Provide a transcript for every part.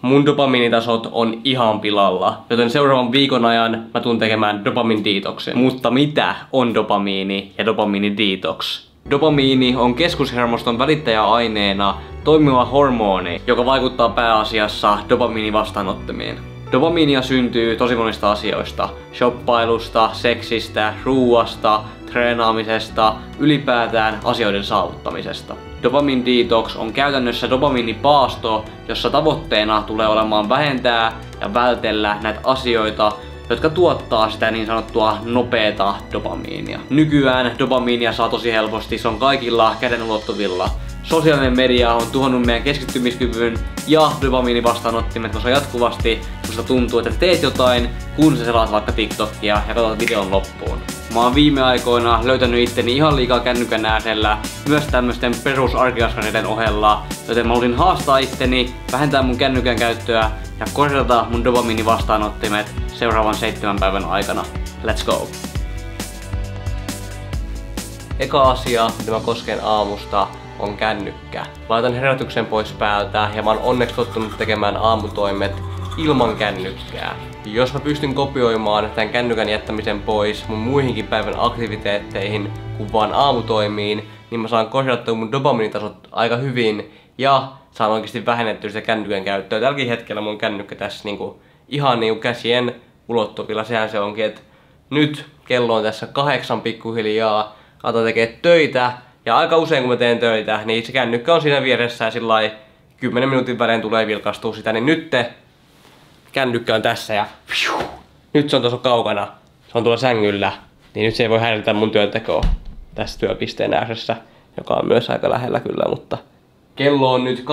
mun dopamiinitasot on ihan pilalla, joten seuraavan viikon ajan mä tuun tekemään dopamine-detoxin. Mutta mitä on dopamiini ja dopamine-detox? Dopamiini on keskushermoston välittäjäaineena toimiva hormoni, joka vaikuttaa pääasiassa dopamiinin vastaanottamiin. Dopamiinia syntyy tosi monista asioista. Shoppailusta, seksistä, ruuasta, treenaamisesta, ylipäätään asioiden saavuttamisesta. Dopamine detox on käytännössä dopamiinipaasto, jossa tavoitteena tulee olemaan vähentää ja vältellä näitä asioita, jotka tuottaa sitä niin sanottua nopeata dopamiinia. Nykyään dopamiinia saa tosi helposti, se on kaikilla käden ulottuvilla. Sosiaalinen media on tuhonnut meidän keskittymiskyvyn ja dopamiinin vastaanottimet, koska jatkuvasti susta tuntuu, että teet jotain, kun sä selaat vaikka TikTokia ja katsot videon loppuun. Mä oon viime aikoina löytänyt itteni ihan liikaa kännykän äärellä, myös tämmöisten perusarkiaskareiden ohella, joten mä halusin haastaa itteni, vähentää mun kännykän käyttöä ja korjata mun dopamiinin vastaanottimet seuraavan 7 päivän aikana. Let's go! Eka asia, mitä mä kosken aamusta, on kännykkä. Mä laitan herätyksen pois päältä ja mä oon onneksi tottunut tekemään aamutoimet ilman kännykkää. Jos mä pystyn kopioimaan tämän kännykän jättämisen pois mun muihinkin päivän aktiviteetteihin kuin vaan aamutoimiin, niin mä saan korjattua mun dopaminitasot aika hyvin ja saan oikeasti vähennettyä sitä kännykän käyttöä. Tälläkin hetkellä mun kännykkä tässä ihan käsien ulottuvilla. Sehän se onkin, että nyt kello on tässä 8 pikkuhiljaa, aletaan tekee töitä. Ja aika usein kun mä teen töitä, niin se kännykkä on siinä vieressä ja sillai 10 minuutin välein tulee vilkastua sitä, niin nyt kännykkä on tässä ja nyt se on tuossa kaukana. Se on tuolla sängyllä, niin nyt se ei voi häiritä mun työntekoa tässä työpisteen ääressä, joka on myös aika lähellä kyllä, mutta kello on nyt 8.01,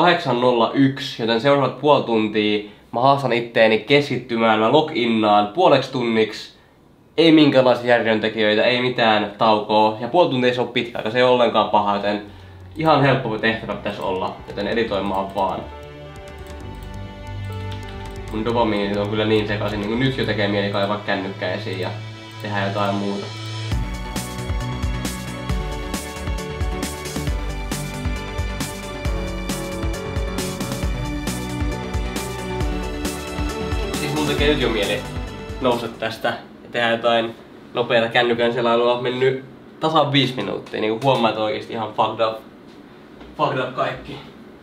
joten seuraavat puoli tuntia mä haastan itteeni keskittymään, mä log-innaan puoleksi tunniksi. Ei minkäänlaisia järjentekijöitä, ei mitään taukoa ja puoli tuntia se on pitkä aika, se ei ole ollenkaan paha, joten ihan helppo tehtävä pitäisi olla, joten editoimaan vaan. Mun dopamiinit on kyllä niin sekaisin, niin nyt jo tekee mieli kaivaa kännykkä esiin ja tehdä jotain muuta. Siis mun tekee nyt jo mieli nousta tästä ja tehdä jotain nopeata kännykän selailua. On mennyt tasan 5 minuuttia, niin huomaa, että oikeesti ihan fucked up kaikki.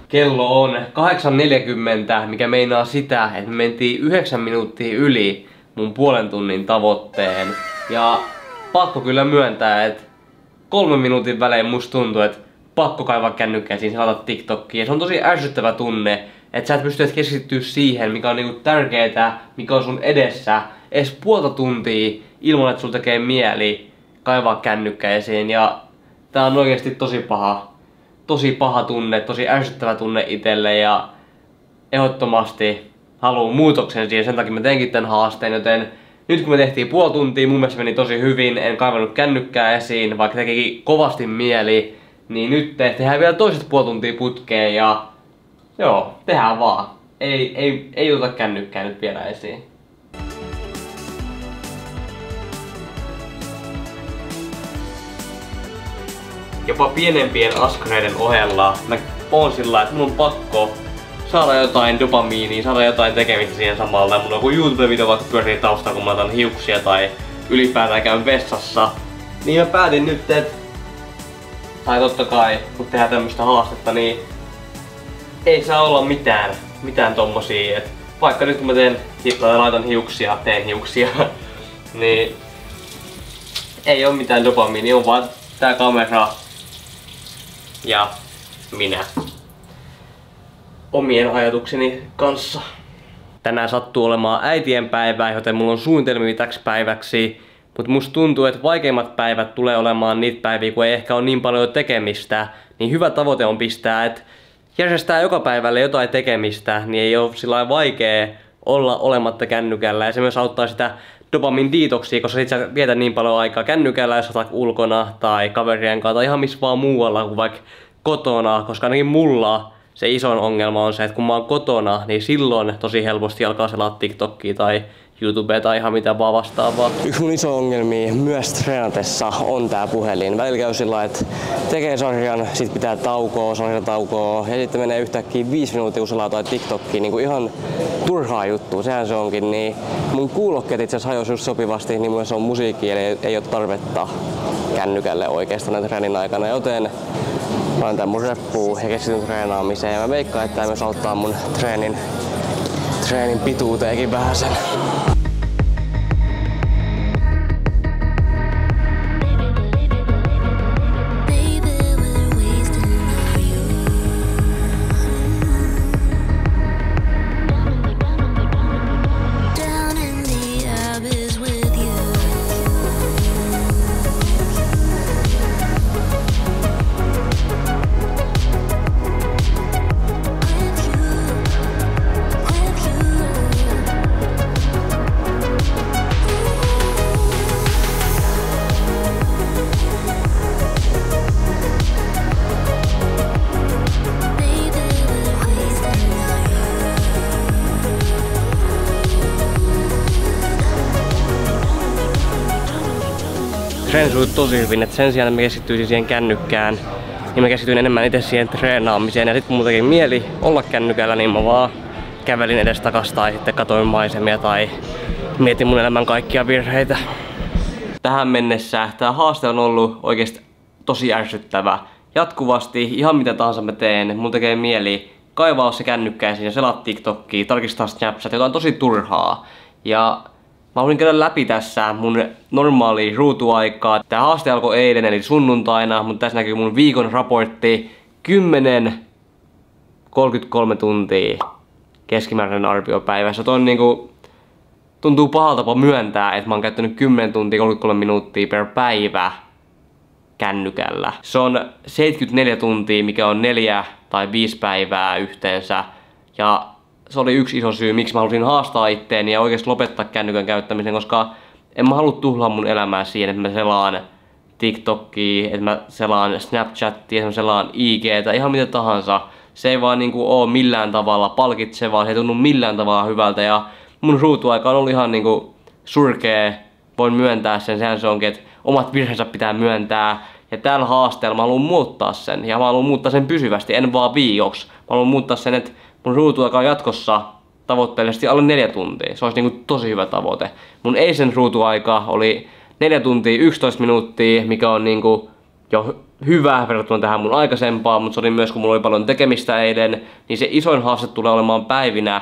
Kello on 8.40, mikä meinaa sitä, että me mentiin 9 minuuttia yli mun puolen tunnin tavoitteen. Ja pakko kyllä myöntää, että 3 minuutin välein musta tuntuu, että pakko kaivaa kännykkää siinä selata TikTokia. Ja se on tosi ärsyttävä tunne, että sä et pysty keskittyä siihen, mikä on tärkeetä, mikä on sun edessä, edes puolta tuntia ilman, että sulla tekee mieli kaivaa kännykkä esiin. Ja tää on oikeesti tosi paha tunne, tosi ärsyttävä tunne itselle ja ehdottomasti haluan muutoksen siihen, sen takia mä teinkin tän haasteen, joten nyt kun me tehtiin puoli tuntia, mun mielestä meni tosi hyvin, en kaivannut kännykkää esiin, vaikka tekikin kovasti mieli, niin nyt tehdään vielä toiset puoli tuntia putkeen ja joo, tehdään vaan. Ei ota kännykkää nyt vielä esiin. Jopa pienempien askareiden ohella mä oon sillä, että mun on pakko saada jotain dopamiinia, saada jotain tekemistä siihen samalla. Mulla on joku YouTube-video vaikka pyörii taustalla, kun mä otan hiuksia tai ylipäätään käyn vessassa. Niin mä päätin nyt, tai totta kai, kun tehdään tämmöstä haastetta, niin ei saa olla mitään tommosia. Et vaikka nyt kun mä laitan hiuksia, teen hiuksia, niin ei oo mitään dopamiinia, on vaan tää kamera ja minä omien ajatukseni kanssa. Tänään sattuu olemaan äitienpäivää, joten mulla on suunnitelmia täksi päiväksi. Mutta musta tuntuu, että vaikeimmat päivät tulee olemaan niitä päiviä, kun ei ehkä ole niin paljon tekemistä. Niin hyvä tavoite on pistää, että järjestää joka päivälle jotain tekemistä, niin ei ole sillä vaikea olla olematta kännykällä. Ja se myös auttaa sitä dopamine detoxia, koska sit sä vietät niin paljon aikaa kännykällä, jos olet ulkona tai kaverien kanssa tai ihan missä vaan muualla kuin vaikka kotona, koska ainakin mulla se isoin ongelma on se, että kun mä oon kotona, niin silloin tosi helposti alkaa selaa TikTokia tai YouTubea tai ihan mitä vaan vastaavaa. Yksi mun iso ongelmia myös treenatessa on tää puhelin. Välillä käy sillä, että tekee sarjan, sit pitää sarjataukoa ja sitten menee yhtäkkiä 5 minuuttia, kun sä laitoit TikTokiin. Niin ihan turhaa juttua, sehän se onkin. Niin mun kuulokkeet itse asiassa hajosi just sopivasti, niin mulle se on musiikki, eli ei ole tarvetta kännykälle oikeastaan näin treenin aikana. Joten laitan tän mun reppuun ja keskityn treenaamiseen. Ja mä veikkaan, että tää myös auttaa mun treenin pituuteenkin vähäsen. Treeni sujui tosi hyvin, että sen sijaan että mä keskittyisin siihen kännykkään, niin mä keskityin enemmän itse siihen treenaamiseen. Ja sit kun mulla teki mieli olla kännykällä, niin mä vaan kävelin edestakas tai sitten katoin maisemia tai mietin mun elämän kaikkia virheitä. Tähän mennessä tää haaste on ollut oikeesti tosi ärsyttävä. Jatkuvasti, ihan mitä tahansa mä teen, mun tekee mieli kaivaa se kännykkä esiin ja selata TikTokia, tarkistaa Snapchat, joka on tosi turhaa. Ja mä haluan käydä läpi tässä mun normaali ruutuaikaa. Tää haaste alkoi eilen eli sunnuntaina, mutta tässä näkyy mun viikon raportti. 10-33 tuntia keskimääräinen arvio päivässä. Toi on niinku, tuntuu pahalta tapa myöntää, että mä oon käyttänyt 10 tuntia 33 minuuttia per päivä kännykällä. Se on 74 tuntia, mikä on 4 tai 5 päivää yhteensä. Ja se oli yksi iso syy, miksi mä halusin haastaa itteeni ja oikeesti lopettaa kännykän käyttämisen, koska en mä halua tuhlaa mun elämää siihen, että mä selaan TikTokia, että mä selaan Snapchatia, että mä selaan IGtä, ihan mitä tahansa. Se ei vaan niinku oo millään tavalla palkitsevaa, se ei tunnu millään tavalla hyvältä ja mun ruutuaika on ollut ihan niinku surkee. Voin myöntää sen, sehän se onkin, että omat virheensä pitää myöntää. Ja tällä haasteella mä haluan muuttaa sen ja mä haluan muuttaa sen pysyvästi, en vaan viikoksi. Mä haluan muuttaa sen, että mun ruutuaika on jatkossa tavoitteellisesti alle 4 tuntia. Se olisi niinku tosi hyvä tavoite. Mun eisen ruutuaika oli 4 tuntia 11 minuuttia, mikä on niinku jo hyvä verrattuna tähän mun aikaisempaan, mutta se oli myös kun mulla oli paljon tekemistä eilen, niin se isoin haaste tulee olemaan päivinä,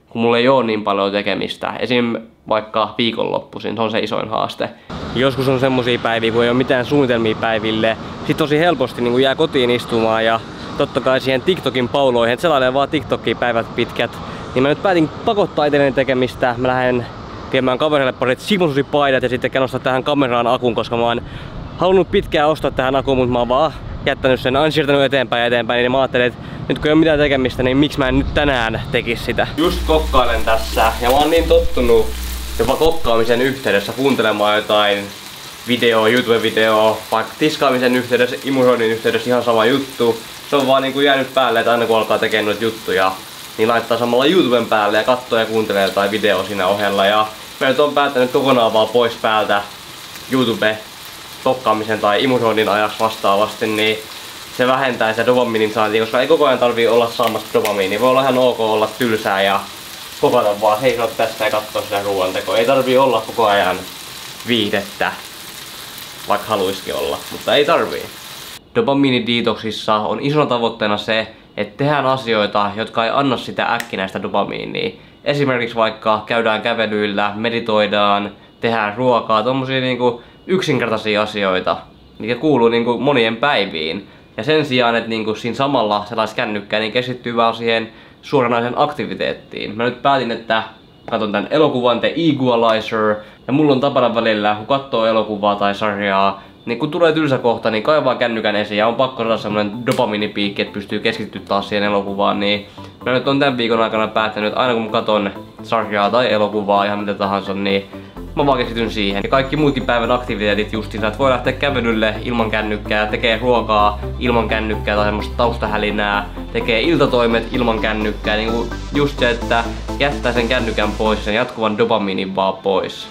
kun mulla ei oo niin paljon tekemistä. Esim. Vaikka viikonloppuisin, se on se isoin haaste. Joskus on semmosia päiviä, kun ei oo mitään suunnitelmia päiville. Sit tosi helposti niin jää kotiin istumaan ja totta kai siihen TikTokin pauloihin, että selailee vaan TikTokia päivät pitkät. Niin mä nyt päätin pakottaa itselleni tekemistä. Mä lähden viemään kaverille parit simususipaidat ja sitten nostaa tähän kameraan akun, koska mä oon halunnut pitkään ostaa tähän akun, mutta mä oon vaan jättänyt sen, aina siirtänyt eteenpäin, niin mä ajattelin, että nyt kun ei ole mitään tekemistä, niin miksi mä en nyt tänään tekisi sitä. Just kokkailen tässä ja mä oon niin tottunut jopa kokkaamisen yhteydessä kuuntelemaan jotain YouTube-videoa, vaikka tiskaamisen yhteydessä, imuroinnin yhteydessä ihan sama juttu. Se on vaan niinku jäänyt päälle, että aina kun alkaa tekemään noita juttuja, niin laittaa samalla YouTuben päälle ja katsoo ja kuuntelee jotain videoa siinä ohella. Ja mä nyt oon päättänyt kokonaan vaan pois päältä YouTube-tokkaamisen tai imuroinnin ajaksi vastaavasti, niin se vähentää sitä dopaminin saantia, koska ei koko ajan tarvii olla saamassa dopamiinia. Voi olla ihan ok olla tylsää ja kokonaan vaan seisoo tässä ja katsoo sitä ruoantekoa. Ei tarvii olla koko ajan viihdettä, vaikka haluisikin olla, mutta ei tarvii. Dopamiinidetoksissa on isona tavoitteena se, että tehdään asioita, jotka ei anna sitä äkkinäistä dopamiinia. Esimerkiksi vaikka käydään kävelyillä, meditoidaan, tehdään ruokaa, tommosia niinku yksinkertaisia asioita, mikä kuuluu niinku monien päiviin. Ja sen sijaan, että niinku siinä samalla sellais kännykkää, niin keskittyy vaan siihen suoranaisen aktiviteettiin. Mä nyt päätin, että katon tän elokuvan The Equalizer, ja mulla on tapana välillä, kun katsoo elokuvaa tai sarjaa, niin kun tulee tylsä kohta, niin kaivaa kännykän esiin ja on pakko saada semmonen dopaminipiikki, että pystyy keskittyä taas siihen elokuvaan, niin mä nyt on tämän viikon aikana päättänyt, että aina kun mä katon sarjaa tai elokuvaa, ihan mitä tahansa, niin mä vaan keskityn siihen. Ja kaikki muutkin päivän aktiviteetit justiinsa, että voi lähteä kävelylle ilman kännykkää, tekee ruokaa ilman kännykkää tai semmoista taustahälinää, tekee iltatoimet ilman kännykkää. Niin kuin just se, että jättää sen kännykän pois, sen jatkuvan dopamiinin vaan pois.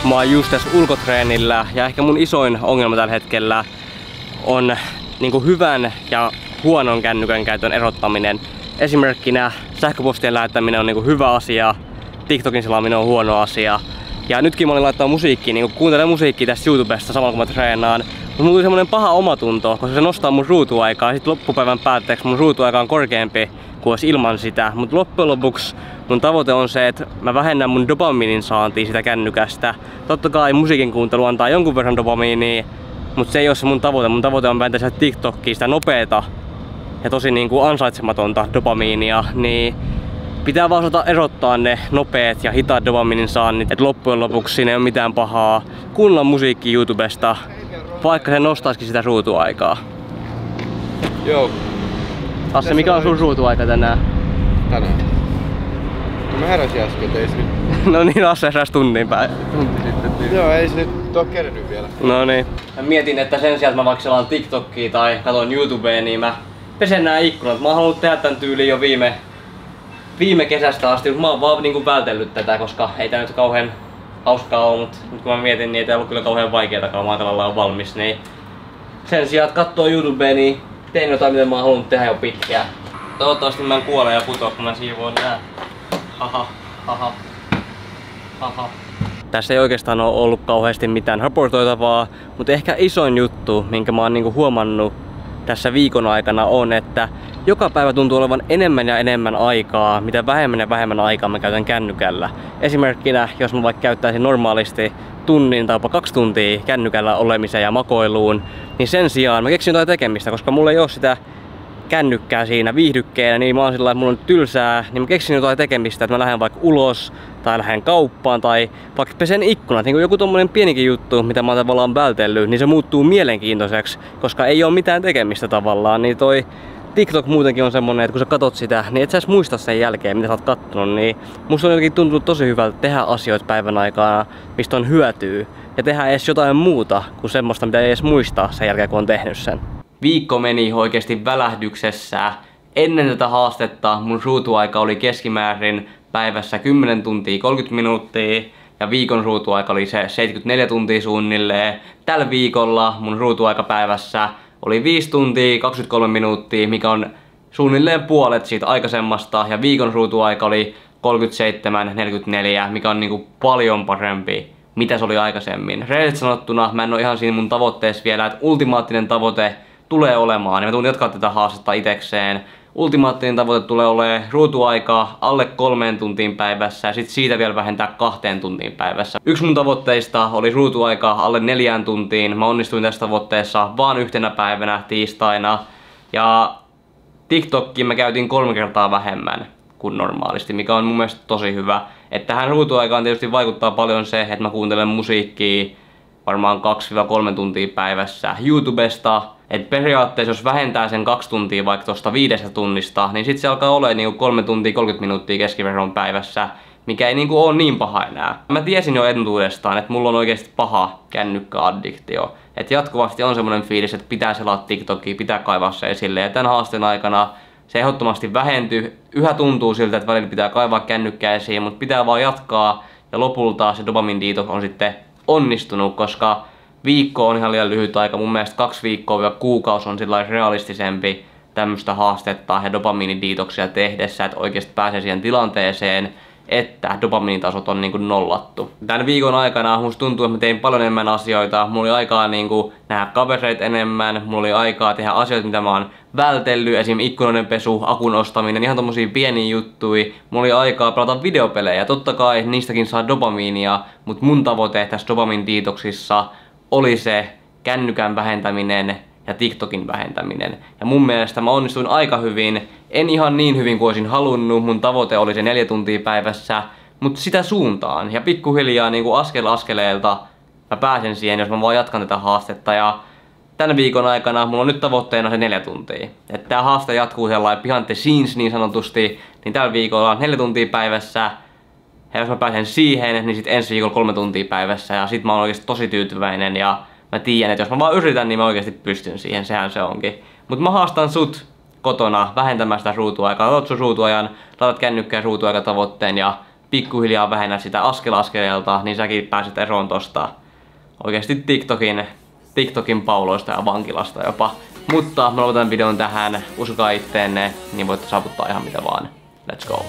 Mä oon just tässä ulkotreenillä ja ehkä mun isoin ongelma tällä hetkellä on niinku hyvän ja huonon kännykän käytön erottaminen. Esimerkkinä sähköpostien lähettäminen on niinku hyvä asia, TikTokin selaaminen on huono asia. Ja nytkin mä olin laittaa musiikkiin, niinku kuuntelen musiikkia tästä YouTubesta samalla kun mä treenaan. Mutta mulla tuli semmonen paha omatunto, koska se nostaa mun ruutuaikaa. Sitten loppupäivän päätteeksi mun ruutuaika on korkeampi kuin olisi ilman sitä. Mutta loppujen lopuksi mun tavoite on se, että mä vähennän mun dopaminin saantia sitä kännykästä. Totta kai musiikin kuuntelu antaa jonkun verran dopamiinia, mutta se ei ole se mun tavoite. Mun tavoite on vähentää sieltä TikTokia sitä nopeeta ja tosi niinku ansaitsematonta dopamiinia. Niin pitää vaan osata erottaa ne nopeat ja hitaat dopaminin saannit, että loppujen lopuksi siinä ei ole mitään pahaa. Kuunnella musiikkia YouTubesta, vaikka se nostaisikin sitä ruutuaikaa. Joo. Asse, mikä on sun ruutuaika tänään? Tänään? No mä heräsin äsken, ei se nyt... No niin, Asse heräsi tunti sitten. Joo, ei se nyt oo kerennyt vielä. No niin. Mä mietin, että sen sijaan, että mä vaikka selaan TikTokia tai katon YouTubea, niin mä pesen nää ikkunat. Mä oon halunnut tehdä tän tyyliin jo viime kesästä asti, mutta mä oon vaan niinku vältellyt tätä, koska ei tää nyt kauhean hauskaa oo, mutta nyt kun mä mietin, niin ei tää ollut kyllä kauhean vaikeeta, kun maatalalla on valmis, niin sen sijaan, että kattoo YouTubea, niin tein jotain, mitä mä oon halunnut tehdä jo pitkään. Toivottavasti mä en kuole ja putoa, kun mä siivoon nää. Haha, haha, haha. Tässä ei oikeastaan ole ollut kauheasti mitään raportoitavaa, mutta ehkä isoin juttu, minkä mä oon niinku huomannut tässä viikon aikana on, että joka päivä tuntuu olevan enemmän ja enemmän aikaa, mitä vähemmän ja vähemmän aikaa mä käytän kännykällä. Esimerkkinä, jos mä vaikka käyttäisin normaalisti tunnin tai jopa 2 tuntia kännykällä olemiseen ja makoiluun, niin sen sijaan mä keksin jotain tekemistä, koska mulla ei ole sitä kännykkää siinä viihdykkeenä, niin mä oon sillä, että mulla on tylsää, niin mä keksin jotain tekemistä, että mä lähden vaikka ulos tai lähden kauppaan tai vaikka pesen ikkunat, niin joku tommonen pienikin juttu, mitä mä oon tavallaan vältellyt, niin se muuttuu mielenkiintoiseksi, koska ei ole mitään tekemistä tavallaan, niin toi TikTok muutenkin on semmonen, että kun sä katot sitä, niin et sä edes muista sen jälkeen, mitä sä oot kattonut, niin musta on jotenkin tuntunut tosi hyvältä tehdä asioita päivän aikana, mistä on hyötyä, ja tehdä edes jotain muuta kuin semmoista, mitä ei edes muista sen jälkeen, kun on tehnyt sen. Viikko meni oikeesti välähdyksessä. Ennen tätä haastetta mun ruutuaika oli keskimäärin päivässä 10 tuntia 30 minuuttia ja viikon ruutuaika oli se 74 tuntia suunnilleen. Tällä viikolla mun ruutuaika päivässä oli 5 tuntia 23 minuuttia, mikä on suunnilleen puolet siitä aikaisemmasta, ja viikon ruutuaika oli 37-44, mikä on niinku paljon parempi mitä se oli aikaisemmin. Rehellisesti sanottuna mä en oo ihan siinä mun tavoitteessa vielä, että ultimaattinen tavoite tulee olemaan, ja mä tuun jatkaa tätä haastetta itekseen. Ultimaattinen tavoite tulee olemaan ruutuaikaa alle 3 tuntiin päivässä ja sit siitä vielä vähentää 2 tuntiin päivässä. Yksi mun tavoitteista oli ruutuaikaa alle 4 tuntiin. Mä onnistuin tässä tavoitteessa vaan yhtenä päivänä tiistaina. Ja TikTokkiin mä käytin 3 kertaa vähemmän kuin normaalisti, mikä on mun mielestä tosi hyvä. Että tähän ruutuaikaan tietysti vaikuttaa paljon se, että mä kuuntelen musiikkia varmaan 2-3 tuntia päivässä YouTubesta. Et periaatteessa jos vähentää sen 2 tuntia vaikka tosta 5 tunnista, niin sit se alkaa olemaan niinku 3 tuntia 30 minuuttia keskiverron päivässä, mikä ei niinku oo niin paha enää. Mä tiesin jo entuudestaan, että mulla on oikeesti paha kännykkäaddiktio. Et jatkuvasti on semmonen fiilis, että pitää selata TikTokia, pitää kaivaa se esille. Ja tän haasteen aikana se ehdottomasti vähentyy. Yhä tuntuu siltä, että välillä pitää kaivaa kännykkää esiin, mutta pitää vaan jatkaa. Ja lopulta se dopamine detox on sitten onnistunut, koska viikko on ihan liian lyhyt aika. Mun mielestä 2 viikkoa ja kuukausi on sillä realistisempi tämmöistä haastetta ja dopamini-detoxia tehdessä, että oikeasti pääsee siihen tilanteeseen, että dopaminitasot on niinku nollattu. Tän viikon aikana musta tuntuu, että mä tein paljon enemmän asioita. Mulla oli aikaa niinku nähdä kavereita enemmän, mulla oli aikaa tehdä asioita, mitä mä oon vältellyt, esim. Ikkunoiden pesu, akun ostaminen, ihan tommosia pieniä juttuja. Mulla oli aikaa pelata videopelejä. Totta kai niistäkin saa dopamiinia, mutta mun tavoite tässä dopamin-detoxissa oli se kännykän vähentäminen ja TikTokin vähentäminen. Ja mun mielestä mä onnistuin aika hyvin. En ihan niin hyvin kuin olisin halunnut. Mun tavoite oli se 4 tuntia päivässä, mutta sitä suuntaan. Ja pikkuhiljaa niin kuin askel askeleelta mä pääsen siihen, jos mä vaan jatkan tätä haastetta. Ja tämän viikon aikana mulla on nyt tavoitteena se 4 tuntia. Että tää haaste jatkuu sellainen behind the scenes niin sanotusti, niin tällä viikolla on 4 tuntia päivässä. Ja jos mä pääsen siihen, niin sit ensi viikolla 3 tuntia päivässä. Ja sit mä oon oikeesti tosi tyytyväinen ja mä tiedän, että jos mä vaan yritän, niin mä oikeesti pystyn siihen. Sehän se onkin. Mut mä haastan sut kotona vähentämään sitä ruutuaikaa. Laitat sun ruutuajan, laitat kännykkään ruutuaikatavoitteen ja pikkuhiljaa vähennät sitä askel askeleelta, niin säkin pääset eroon tosta oikeesti TikTokin pauloista ja vankilasta jopa. Mutta mä lopetan videon tähän, uskokaa itteenne, niin voitte saavuttaa ihan mitä vaan. Let's go!